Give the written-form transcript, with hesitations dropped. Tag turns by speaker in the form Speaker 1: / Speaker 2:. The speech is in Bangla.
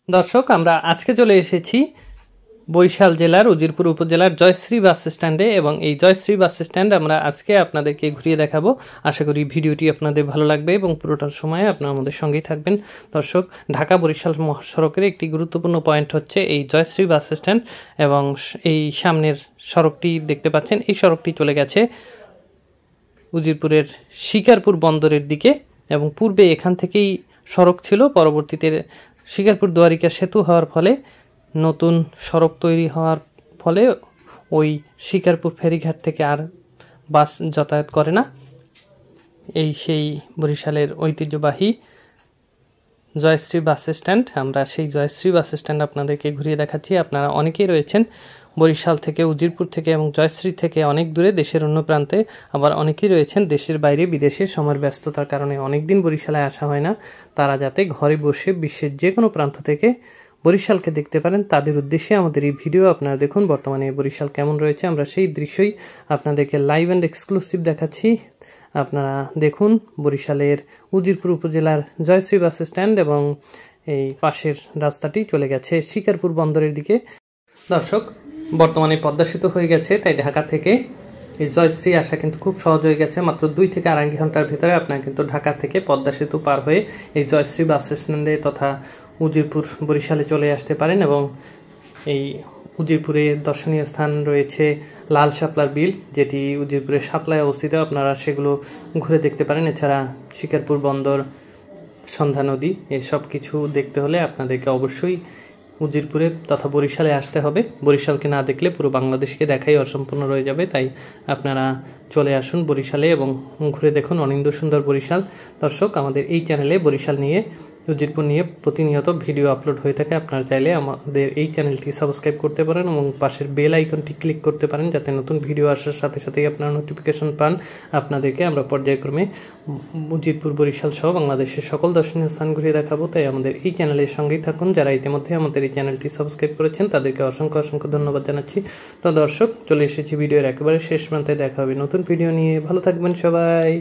Speaker 1: দর্শক, আমরা আজকে চলে এসেছি বরিশাল জেলার উজিরপুর উপজেলার জয়শ্রী বাস স্ট্যান্ডে এবং এই জয়শ্রী বাস স্ট্যান্ড আমরা আজকে আপনাদেরকে ঘুরিয়ে দেখাবো। আশা করি ভিডিওটি আপনাদের ভালো লাগবে এবং পুরোটার সময় আপনারা আমাদের সঙ্গেই থাকবেন। দর্শক, ঢাকা বরিশাল মহাসড়কের একটি গুরুত্বপূর্ণ পয়েন্ট হচ্ছে এই জয়শ্রী বাস স্ট্যান্ড এবং এই সামনের সড়কটি দেখতে পাচ্ছেন, এই সড়কটি চলে গেছে উজিরপুরের শিকারপুর বন্দরের দিকে এবং পূর্বে এখান থেকেই সড়ক ছিল। পরবর্তীতে শিকারপুর দুয়ারিকা সেতু হওয়ার ফলে নতুন সড়ক তৈরি হওয়ার ফলে ওই শিকারপুর ফেরিঘাট থেকে আর বাস যাতায়াত করে না। এই সেই বরিশালের ঐতিহ্যবাহী জয়শ্রী বাস স্ট্যান্ড। আমরা সেই জয়শ্রী বাস স্ট্যান্ড আপনাদেরকে ঘুরিয়ে দেখাচ্ছি। আপনারা অনেকেই রয়েছেন বরিশাল থেকে, উজিরপুর থেকে এবং জয়শ্রী থেকে অনেক দূরে, দেশের অন্য প্রান্তে। আবার অনেকেই রয়েছেন দেশের বাইরে, বিদেশে সময়ের ব্যস্ততার কারণে অনেক দিন বরিশালে আসা হয় না। তারা যাতে ঘরে বসে বিশ্বের যে কোনো প্রান্ত থেকে বরিশালকে দেখতে পারেন, তাদের উদ্দেশ্যে আমাদের এই ভিডিও। আপনারা দেখুন বর্তমানে বরিশাল কেমন রয়েছে। আমরা সেই দৃশ্যই আপনাদেরকে লাইভ অ্যান্ড এক্সক্লুসিভ দেখাচ্ছি। আপনারা দেখুন বরিশালের উজিরপুর উপজেলার জয়শ্রী বাস স্ট্যান্ড এবং এই পাশের রাস্তাটি চলে গেছে শিকারপুর বন্দরের দিকে। দর্শক, বর্তমানে পদ্মা সেতু হয়ে গেছে, তাই ঢাকা থেকে এই জয়শ্রী আসা কিন্তু খুব সহজ হয়ে গেছে। মাত্র 2 থেকে আড়াই ঘন্টার ভিতরে আপনারা কিন্তু ঢাকা থেকে পদ্মা সেতু পার হয়ে এই জয়শ্রী বাস স্ট্যান্ডে তথা উজিরপুর বরিশালে চলে আসতে পারেন। এবং এই উজিরপুরে দর্শনীয় স্থান রয়েছে লাল শাপলার বিল, যেটি উজিরপুরের সাতলায় অবস্থিত। আপনারা সেগুলো ঘুরে দেখতে পারেন। এছাড়া শিকারপুর বন্দর, সন্ধ্যা নদী, এসব কিছু দেখতে হলে আপনাদেরকে অবশ্যই উজিরপুরে তথা বরিশালে আসতে হবে। বরিশালকে না দেখলে পুরো বাংলাদেশকে দেখাই অসম্পূর্ণ রয়ে যাবে। তাই আপনারা চলে আসুন বরিশালে এবং ঘুরে দেখুন অনিন্দ সুন্দর বরিশাল। দর্শক, আমাদের এই চ্যানেলে বরিশাল নিয়ে, উজিরপুর নিয়ে প্রতিনিয়ত ভিডিও আপলোড হয়ে থাকে। আপনারা চাইলে আমাদের এই চ্যানেলটি সাবস্ক্রাইব করতে পারেন এবং পাশের বেল আইকনটি ক্লিক করতে পারেন, যাতে নতুন ভিডিও আসার সাথে সাথেই আপনারা নোটিফিকেশন পান। আপনাদেরকে আমরা পর্যায়ক্রমে উজিরপুর, বরিশাল সহ বাংলাদেশের সকল দর্শনীয় স্থান ঘুরিয়ে দেখাবো। তাই আমাদের এই চ্যানেলের সঙ্গেই থাকুন। যারা ইতিমধ্যে আমাদের এই চ্যানেলটি সাবস্ক্রাইব করেছেন তাদেরকে অসংখ্য অসংখ্য ধন্যবাদ জানাচ্ছি। তো দর্শক, চলে এসেছি ভিডিওর একেবারে শেষ প্রান্তে। দেখা হবে নতুন ভিডিও নিয়ে। ভালো থাকবেন সবাই।